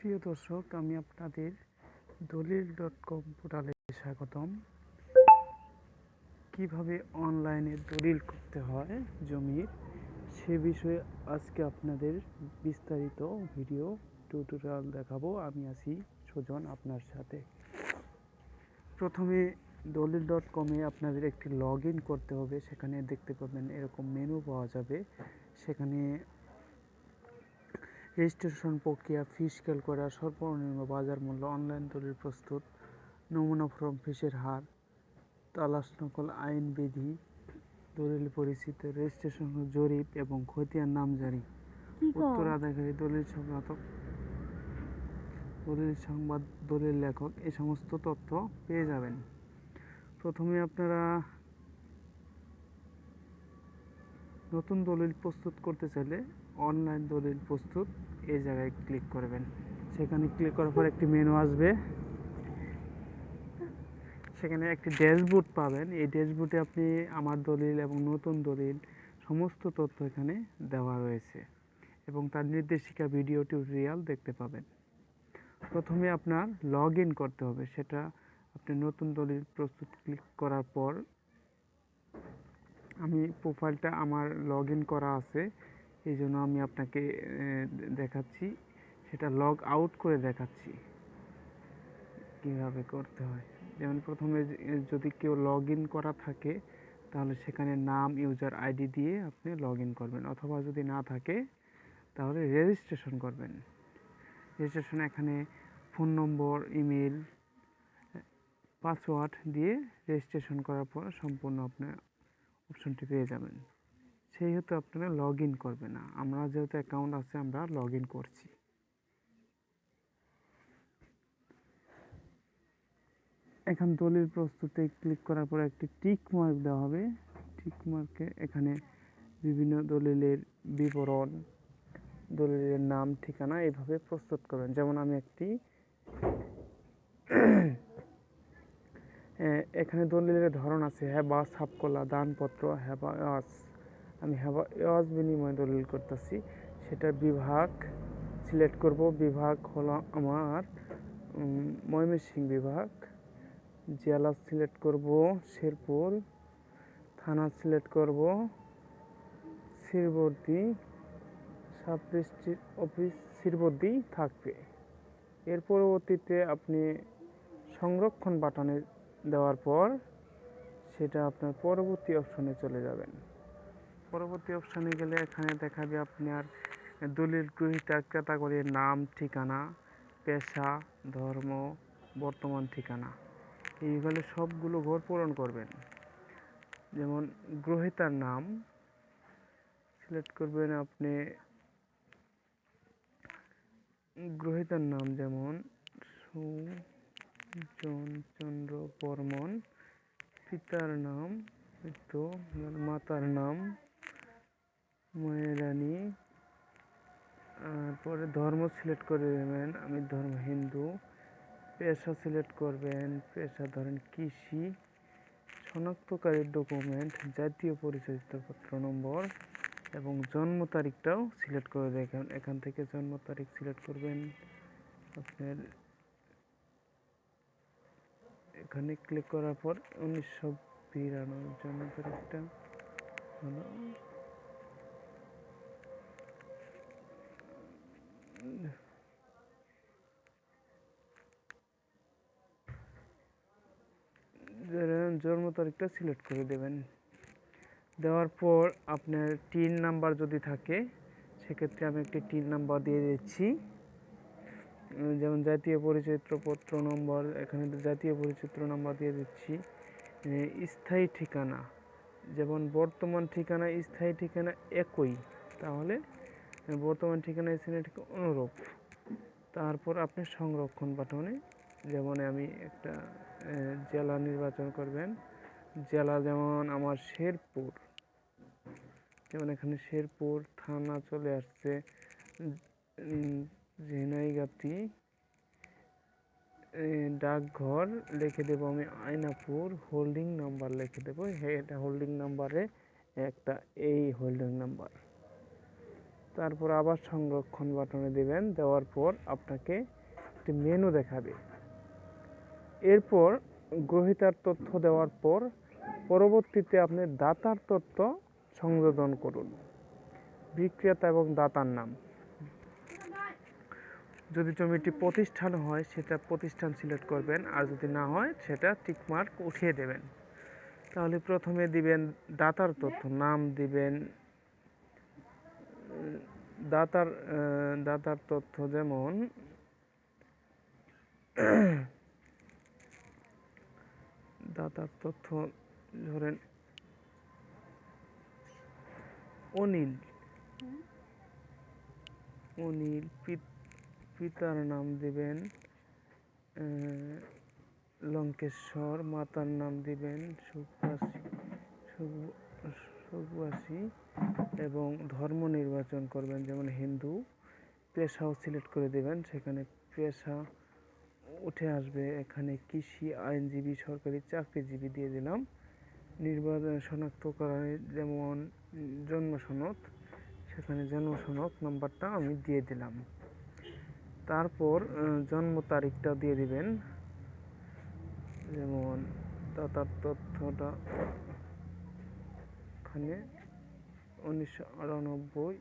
প্রিয় দর্শক, আমি আপনাদের দলিল.com পোর্টালে স্বাগতম। কিভাবে অনলাইনে দলিল করতে হয় জমির, সে বিষয়ে আজকে আপনাদের বিস্তারিত ভিডিও টিউটোরিয়াল দেখাবো। আমি আছি সুজন আপনার সাথে। প্রথমে দলিল.com-এ আপনাদের একটি লগ ইন করতে হবে। সেখানে দেখতে পাবেন এরকম মেনু পাওয়া যাবে। সেখানে রেজিস্ট্রেশন প্রক্রিয়া, ফি স্কেল করা, সর্বনিম্ন বাজার মূল্য, অনলাইন দলিল প্রস্তুত, নমুনা ফর্ম, ফিসের হার, তালাশ নকল, আইন বিধি, দলিল পরিচিতি, রেজিস্ট্রেশন, জরিপ এবং খতিয়ান নামজারি, উত্তরাধিকারী, দলিল সংক্রান্ত, দলিল সংবাদ, দলিল লেখক, এই সমস্ত তথ্য পেয়ে যাবেন। প্রথমে আপনারা নতুন দলিল প্রস্তুত করতে চাইলে অনলাইন দলিল প্রস্তুত এই জায়গায় ক্লিক করবেন। সেখানে ক্লিক করার পর একটি মেনু আসবে। সেখানে একটি ড্যাশবোর্ড পাবেন। এই ড্যাশবোর্ডে আপনি আমার দলিল এবং নতুন দলিল সমস্ত তথ্য এখানে দেওয়া রয়েছে এবং তার নির্দেশিকা ভিডিও টিউটোরিয়াল দেখতে পাবেন। প্রথমে আপনার লগ ইন করতে হবে। সেটা আপনি নতুন দলিল প্রস্তুত ক্লিক করার পর আমি প্রোফাইলটা আমার লগ ইন করা আছে, এই জন্য আমি আপনাকে দেখাচ্ছি। সেটা লগ আউট করে দেখাচ্ছি কীভাবে করতে হয়। যেমন প্রথমে যদি কেউ লগ ইন করা থাকে তাহলে সেখানে নাম, ইউজার আইডি দিয়ে আপনি লগ ইন করবেন, অথবা যদি না থাকে তাহলে রেজিস্ট্রেশন করবেন। রেজিস্ট্রেশন এখানে ফোন নম্বর, ইমেল, পাসওয়ার্ড দিয়ে রেজিস্ট্রেশন করার পর সম্পূর্ণ আপনার অপশনটি পেয়ে যাবেন। সেই হেতু আপনারা লগ ইন করবে না। আমরা যেহেতু অ্যাকাউন্ট আছে আমরা লগ ইন করছি। এখন দলিল প্রস্তুতে ক্লিক করার পর একটি টিক মার্ক দেওয়া হবে। টিক মার্কে এখানে বিভিন্ন দলিলের বিবরণ, দলিলের নাম, ঠিকানা এইভাবে প্রস্তুত করবেন। যেমন আমি একটি এখানে দলিলের ধরন আছে হেবা, সাবকলা, দানপত্র, হেবা এওয়াজ। আমি হেবা এওয়াজ বিনিময়ে দলিল করতেছি। সেটার বিভাগ সিলেক্ট করব। বিভাগ হলো আমার ময়মনসিংহ বিভাগ। জেলা সিলেক্ট করব শেরপুর। থানা সিলেক্ট করব শিরবর্দী। সাব ডিস্ট্রিক্ট অফিস শিরবর্দী থাকবে। এর পরবর্তীতে আপনি সংরক্ষণ বাটনে দেওয়ার পর সেটা আপনার পরবর্তী অপশনে চলে যাবেন। পরবর্তী অপশনে গেলে এখানে দেখাবে আপনার দলিল গ্রহীতার ক্যাটাগরির নাম, ঠিকানা, পেশা, ধর্ম, বর্তমান ঠিকানা। এইগুলো সবগুলো ঘর পূরণ করবেন। যেমন গ্রহীতার নাম সিলেক্ট করবেন আপনি। গ্রহীতার নাম যেমন সুজন চন্দ্র বর্মন। পিতার নাম, মাতার নাম ময়রানী। পরে ধর্ম সিলেক্ট করে দেবেন, আমি ধর্ম হিন্দু। পেশা সিলেক্ট করবেন, পেশা ধরেন কৃষি। শনাক্তকারীর ডকুমেন্ট, জাতীয় পরিচয়পত্র নম্বর এবং জন্ম তারিখটাও সিলেক্ট করে দেখেন। এখান থেকে জন্ম তারিখ সিলেক্ট করবেন আপনার। এখানে ক্লিক করার পর 1992 জন্ম তারিখটা হলো। জন্ম তারিখটা সিলেক্ট করে দেবেন। দেওয়ার পর আপনার টিন নাম্বার যদি থাকে সেক্ষেত্রে আমি একটি টিন নাম্বার দিয়ে দিচ্ছি। যেমন জাতীয় পরিচয়পত্র নম্বর, এখানে জাতীয় পরিচয়পত্র নাম্বার দিয়ে দিচ্ছি। স্থায়ী ঠিকানা, যেমন বর্তমান ঠিকানা স্থায়ী ঠিকানা একই, তাহলে বর্তমান ঠিকানা স্থায়ী ঠিকানা অনুরূপ। তারপর আপনি সংরক্ষণ বাটনে, যেমন আমি একটা জেলা নির্বাচন করবেন। জেলা যেমন আমার শেরপুর, যেমন এখানে শেরপুর। থানা চলে আসছে ঝিনাইগাতি। ডাকঘর লিখে দেবো আমি আয়নাপুর। হোল্ডিং নাম্বার লিখে দেবো, এটা হোল্ডিং নাম্বারে একটা এই হোল্ডিং নাম্বার। তারপর আবার সংরক্ষণ বাটনে দেবেন। দেওয়ার পর আপনাকে একটি মেনু দেখাবে। এরপর গ্রহীতার তথ্য দেওয়ার পর পরবর্তীতে আপনি দাতার তথ্য সংযোজন করুন, বিক্রেতা এবং দাতার নাম। যদি জমিটি প্রতিষ্ঠান হয় সেটা প্রতিষ্ঠান সিলেক্ট করবেন, আর যদি না হয় সেটা টিকমার্ক উঠিয়ে দেবেন। তাহলে প্রথমে দিবেন দাতার তথ্য, নাম দিবেন দাতার তথ্য, যেমন দাতার তথ্য ধরেন অনিল, পিতার নাম দিবেন লঙ্কেশ্বর, মাতার নাম দিবেন সুখবাসী এবং ধর্ম নির্বাচন করবেন, যেমন হিন্দু। পেশাও সিলেক্ট করে দেবেন, সেখানে পেশা উঠে আসবে। এখানে কৃষি, আইনজীবী, সরকারি চাকরিজীবী দিয়ে দিলাম। নির্বাচন শনাক্তকরণ, যেমন জন্ম সনদ, সেখানে জন্ম সনদ নাম্বারটা আমি দিয়ে দিলাম। তারপর জন্ম তারিখটা দিয়ে দিবেন, যেমন দাতার তথ্যটা এখানে 1998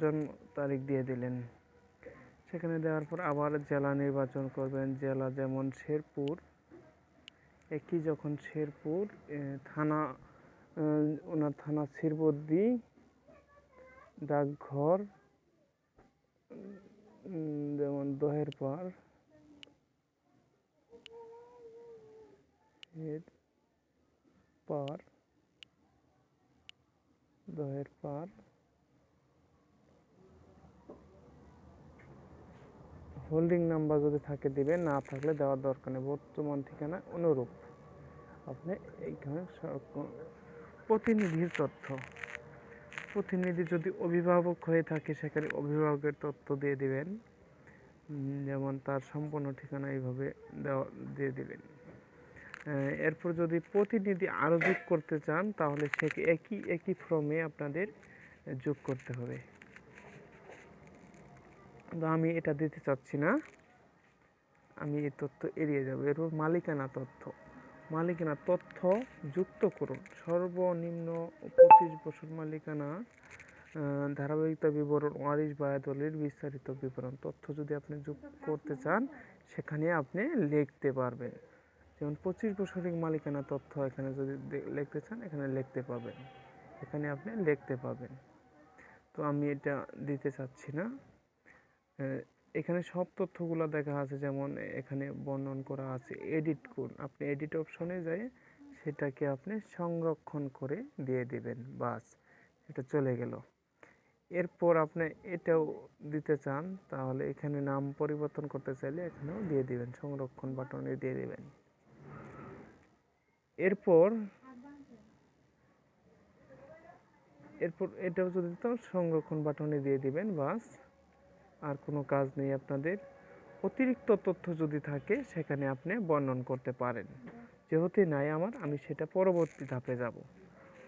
জন্ম তারিখ দিয়ে দিলেন। সেখানে দেওয়ার পর আবার জেলা নির্বাচন করবেন, জেলা যেমন শেরপুর, একই যখন শেরপুর, থানা ওনার থানা শিরবদ্দি, ডাকঘর যেমন দহের পাড়, দহের পাড়, হোল্ডিং নাম্বার যদি থাকে দিবেন, না থাকলে দেওয়ার দরকার নেই। বর্তমান ঠিকানা অনুরূপ আপনি এইখানে প্রতিনিধির তথ্য, প্রতিনিধি যদি অভিভাবক হয়ে থাকে সেখানে অভিভাবকের তথ্য দিয়ে দিবেন, যেমন তার সম্পূর্ণ ঠিকানা এইভাবে দিয়ে দিবেন। এরপর যদি প্রতিনিধি আরও যোগ করতে চান তাহলে সে একই ফর্মে আপনাদের যোগ করতে হবে। তো আমি এটা দিতে চাচ্ছি না, আমি এই তথ্য এড়িয়ে যাব। এরপর মালিকানা তথ্য যুক্ত করুন। সর্বনিম্ন 25 বছর মালিকানা, ধারাবাহিকতা বিবরণ, ওয়ারিশ বায়াদলির বিস্তারিত বিবরণ তথ্য যদি আপনি যোগ করতে চান সেখানে আপনি লিখতে পারবেন। যেমন 25 বছরের মালিকানা তথ্য এখানে যদি লিখতে চান এখানে লিখতে পাবেন, এখানে আপনি লিখতে পাবেন। তো আমি এটা দিতে চাচ্ছি না। এখানে সব তথ্যগুলো দেখা আছে, যেমন এখানে বর্ণন করা আছে। এডিট করুন, আপনি এডিট অপশনে যাই সেটাকে আপনি সংরক্ষণ করে দিয়ে দিবেন, বাস এটা চলে গেল। এরপর আপনি এটাও দিতে চান তাহলে এখানে নাম পরিবর্তন করতে চাইলে এখানেও দিয়ে দিবেন, সংরক্ষণ বাটনে দিয়ে দিবেন। এরপর এটাও যদি সংরক্ষণ বাটনে দিয়ে দিবেন, বাস আর কোনো কাজ নেই আপনাদের। অতিরিক্ত তথ্য যদি থাকে সেখানে আপনি বর্ণন করতে পারেন, যেহেতু নাই আমার, আমি সেটা পরবর্তী ধাপে যাব।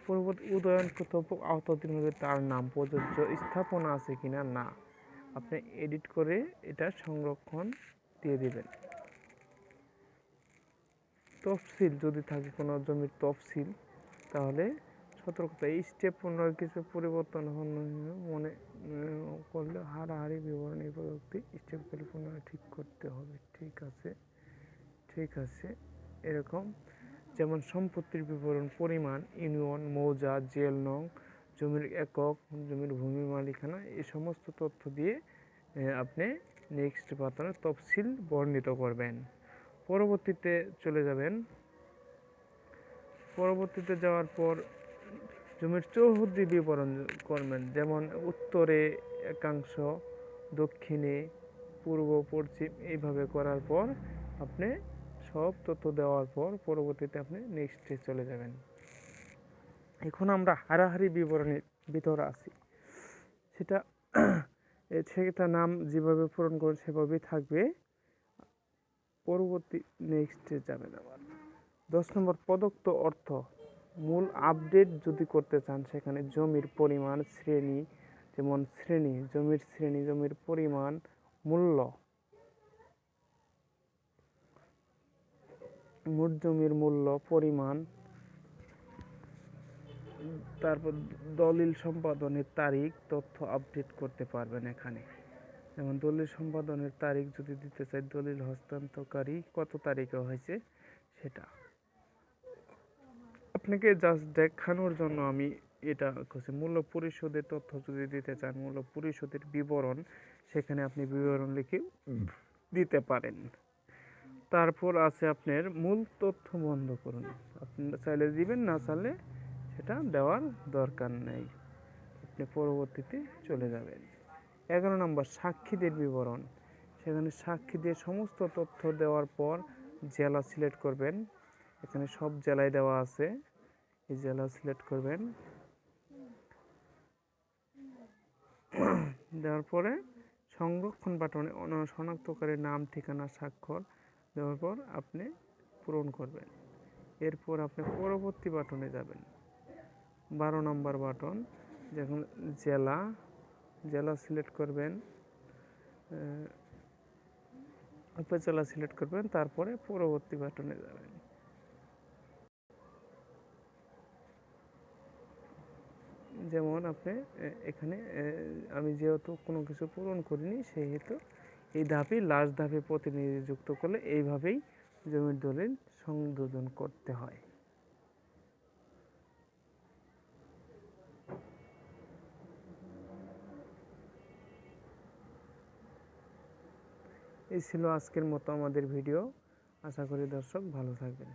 পরবর্তী উদয়ন কর্তব্য আওতাধীন হবে তার নাম প্রযোজ্য, স্থাপনা আছে কিনা না, আপনি এডিট করে এটা সংরক্ষণ দিয়ে দিবেন। তফসিল যদি থাকে কোনো জমির তফসিল তাহলে সতর্কতা, এই স্টেপ 15 কিছু পরিবর্তন মনে করলে হারাহারি বিবরণী প্রযুক্তি স্টেপগুলি পুনরায় ঠিক করতে হবে। ঠিক আছে এরকম, যেমন সম্পত্তির বিবরণ, পরিমাণ, ইউনিয়ন, মৌজা, জেল নং, জমির একক, জমির ভূমি মালিকানা, এই সমস্ত তথ্য দিয়ে আপনি নেক্সট বাটনে তফসিল বর্ণিত করবেন। পরবর্তীতে চলে যাবেন। পরবর্তীতে যাওয়ার পর জমির চৌহদ্দি বিবরণ করবেন, যেমন উত্তরে একাংশ, দক্ষিণে, পূর্ব, পশ্চিম, এইভাবে করার পর আপনি সব তথ্য দেওয়ার পর পরবর্তীতে আপনি নেক্সটে চলে যাবেন। এখন আমরা হারাহারি বিবরণের ভিতরে আছি, সেটা নাম যেভাবে পূরণ করে সেভাবেই থাকবে। পরবর্তী নেক্সটে যাবেন আবার। 10 নম্বর প্রদত্ত অর্থ মূল আপডেট যদি করতে চান সেখানে জমির পরিমাণ, শ্রেণী, যেমন শ্রেণী, জমির শ্রেণী, জমির পরিমাণ, মূল্য, মোট জমির মূল্য, পরিমাণ, তারপর দলিল সম্পাদনের তারিখ, তথ্য আপডেট করতে পারবেন এখানে। যেমন দলিল সম্পাদনের তারিখ যদি দিতে চাই, দলিল হস্তান্তরকারী কত তারিখে হয়েছে সেটা আপনাকে জাস্ট দেখানোর জন্য আমি এটা করছি। মূল্য পরিশোধের তথ্য যদি দিতে চান, মূল্য পরিশোধের বিবরণ, সেখানে আপনি বিবরণ লিখে দিতে পারেন। তারপর আছে আপনার মূল তথ্য বন্ধ করুন, আপনি চাইলে দিবেন, না চাইলে সেটা দেওয়ার দরকার নেই, আপনি পরবর্তীতে চলে যাবেন। 11 নম্বর সাক্ষীদের বিবরণ, সেখানে সাক্ষীদের সমস্ত তথ্য দেওয়ার পর জেলা সিলেক্ট করবেন, এখানে সব জেলায় দেওয়া আছে, এই জেলা সিলেক্ট করবেন। দেওয়ার পরে সংরক্ষণ বাটনে শনাক্তকারীর নাম, ঠিকানা, স্বাক্ষর দেওয়ার পর আপনি পূরণ করবেন। এরপর আপনি পরবর্তী বাটনে যাবেন। 12 নম্বর বাটন, যখন জেলা সিলেক্ট করবেন, উপজেলা সিলেক্ট করবেন, তারপরে পরবর্তী বাটনে যাবেন। যেমন আপনি এখানে আমি যেহেতু কোনো কিছু পূরণ করিনি, সেহেতু এই ধাপে লাস্ট ধাপে প্রতিনিধি যুক্ত করলে এইভাবেই জমির দলিল সংযোজন করতে হয়। এই ছিল আজকের মতো আমাদের ভিডিও। আশা করি দর্শক ভালো থাকবেন।